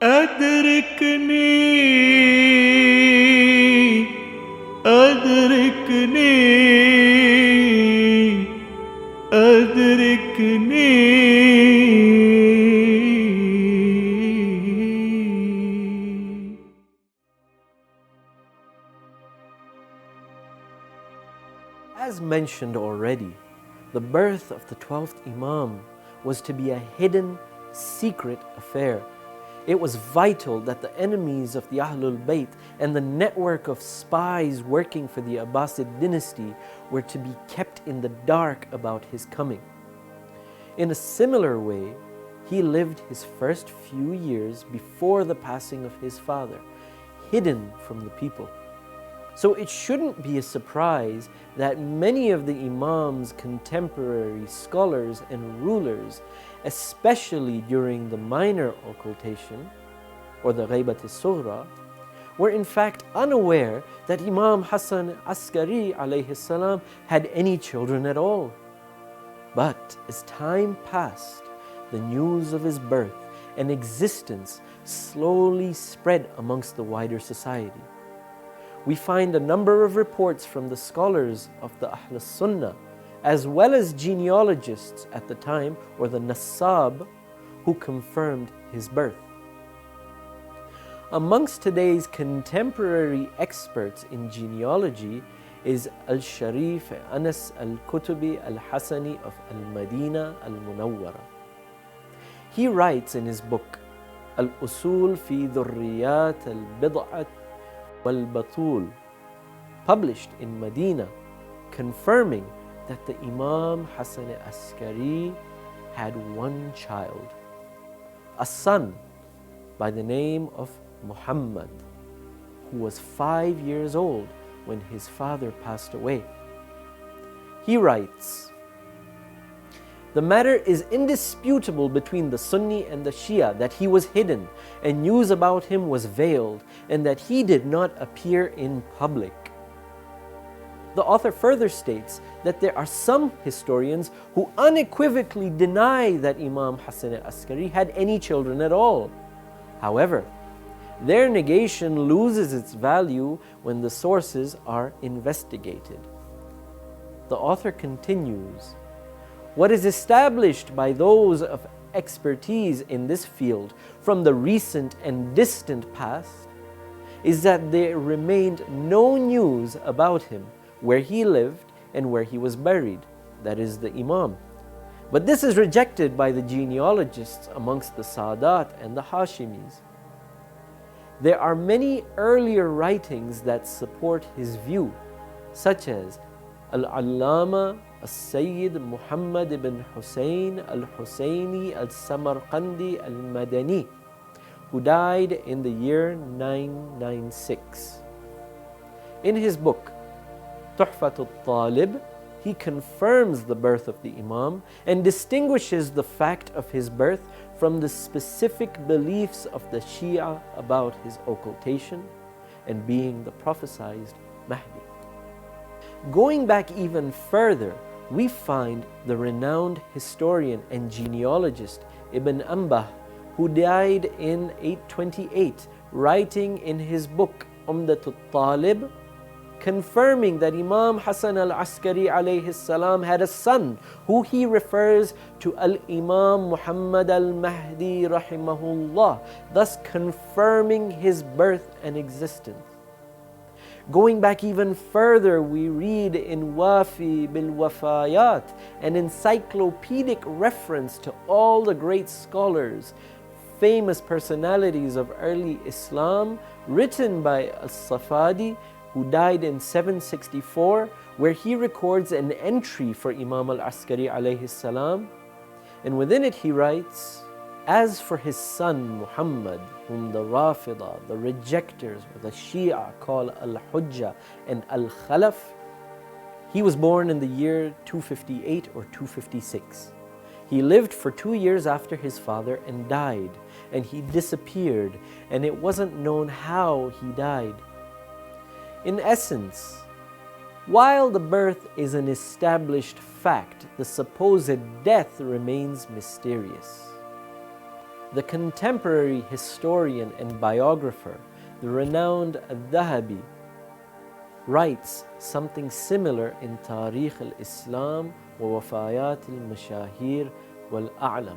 أدركني أدركني أدركني. As mentioned already, the birth of the 12th Imam was to be a hidden, secret affair. It was vital that the enemies of the Ahlul Bayt and the network of spies working for the Abbasid dynasty were to be kept in the dark about his coming. In a similar way, he lived his first few years before the passing of his father, hidden from the people. So it shouldn't be a surprise that many of the Imam's contemporary scholars and rulers, especially during the minor occultation, or the Ghaybat al-Sughra, were in fact unaware that Imam Hasan Askari alayhi salam had any children at all. But as time passed, the news of his birth and existence slowly spread amongst the wider society. We find a number of reports from the scholars of the Ahl Sunnah, as well as genealogists at the time, or the Nasab, who confirmed his birth. Amongst today's contemporary experts in genealogy is Al-Sharif Anas Al-Kutubi Al-Hasani of Al-Madina Al-Munawwara. He writes in his book, Al-Usul fi Dhurriyat Al-Bid'at Wal-Batul, published in Medina, confirming that the Imam Hasan Askari had one child, a son by the name of Muhammad, who was 5 years old when his father passed away. He writes, "The matter is indisputable between the Sunni and the Shia that he was hidden and news about him was veiled and that he did not appear in public." The author further states that there are some historians who unequivocally deny that Imam Hasan al-Askari had any children at all. However, their negation loses its value when the sources are investigated. The author continues, "What is established by those of expertise in this field from the recent and distant past is that there remained no news about him, where he lived and where he was buried, that is the Imam. But this is rejected by the genealogists amongst the Sadat and the Hashimis. There are many earlier writings that support his view, such as Al-Allama Al-Sayyid Muhammad ibn Hussein Al-Husayni Al-Samarqandi Al-Madani, who died in the year 996. In his book, Tuhfatul Talib, he confirms the birth of the Imam and distinguishes the fact of his birth from the specific beliefs of the Shia about his occultation and being the prophesied Mahdi. Going back even further, we find the renowned historian and genealogist Ibn Ambah, who died in 828, writing in his book Umdatul Talib, confirming that Imam Hasan al-Askari alayhi salam had a son who he refers to al-Imam Muhammad al-Mahdi rahimahullah, thus confirming his birth and existence. Going back even further, we read in Wafi bil Wafayat, an encyclopedic reference to all the great scholars, famous personalities of early Islam, written by As-Safadi, who died in 764, where he records an entry for Imam al-Askari alayhi salam, and within it he writes, "As for his son Muhammad, whom the Rafida, the rejectors, or the Shia call al-Hujjah and al-Khalaf, he was born in the year 258 or 256. He lived for 2 years after his father and died, and he disappeared, and it wasn't known how he died. In essence, while the birth is an established fact, the supposed death remains mysterious. The contemporary historian and biographer, the renowned al-Dhahabi, writes something similar in Tarikh al-Islam wa Wafayat al-Mashahir wal-A'lam.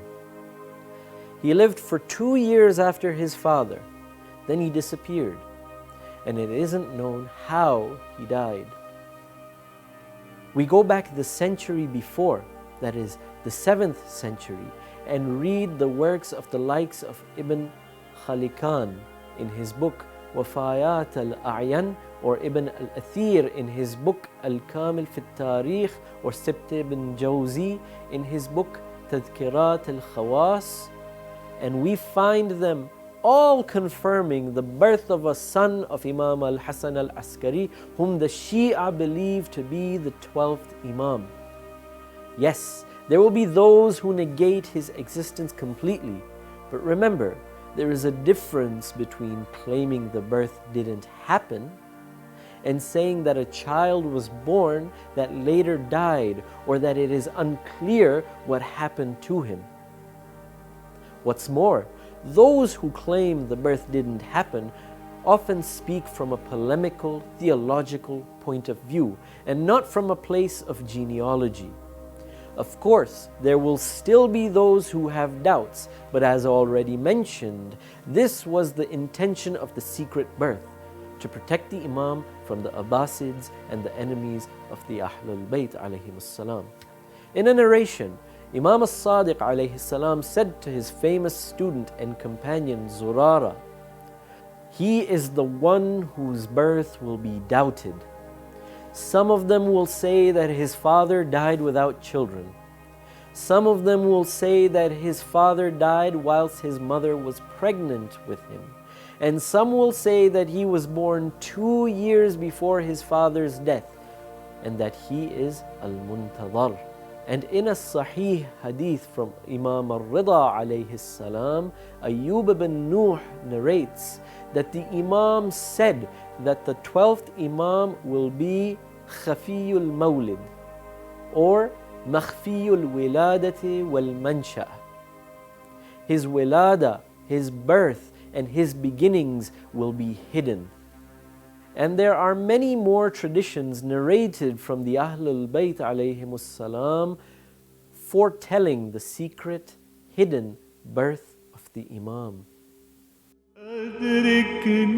He lived for 2 years after his father, then he disappeared, and it isn't known how he died. We go back the century before, that is, the 7th century, and read the works of the likes of Ibn Khalikan in his book Wafayat al-A'yan, or Ibn al-Athir in his book Al-Kamil fi al-Tarikh, or Sibt ibn Jawzi in his book Tadhkirat al-Khawas, and we find them all confirming the birth of a son of Imam al-Hasan al-Askari, whom the Shia believe to be the 12th Imam. Yes, there will be those who negate his existence completely, but remember, there is a difference between claiming the birth didn't happen and saying that a child was born that later died, or that it is unclear what happened to him. What's more, those who claim the birth didn't happen often speak from a polemical, theological point of view, and not from a place of genealogy. Of course, there will still be those who have doubts, but as already mentioned, this was the intention of the secret birth, to protect the Imam from the Abbasids and the enemies of the Ahlul Bayt alayhimus salam. In a narration, Imam as-Sadiq alayhi salam said to his famous student and companion Zurara, "He is the one whose birth will be doubted. Some of them will say that his father died without children. Some of them will say that his father died whilst his mother was pregnant with him. And some will say that he was born 2 years before his father's death, and that he is al-Muntadhar." And in a Sahih hadith from Imam al-Rida alayhi salam, Ayyub ibn Nuh narrates that the Imam said that the 12th Imam will be Khafiyul Mawlid, or Makhfiyul Wiladati wal Mansha. His wilada, his birth, and his beginnings will be hidden. And there are many more traditions narrated from the Ahlul Bayt alayhimus salam foretelling the secret, hidden birth of the Imam. ADRIKNEE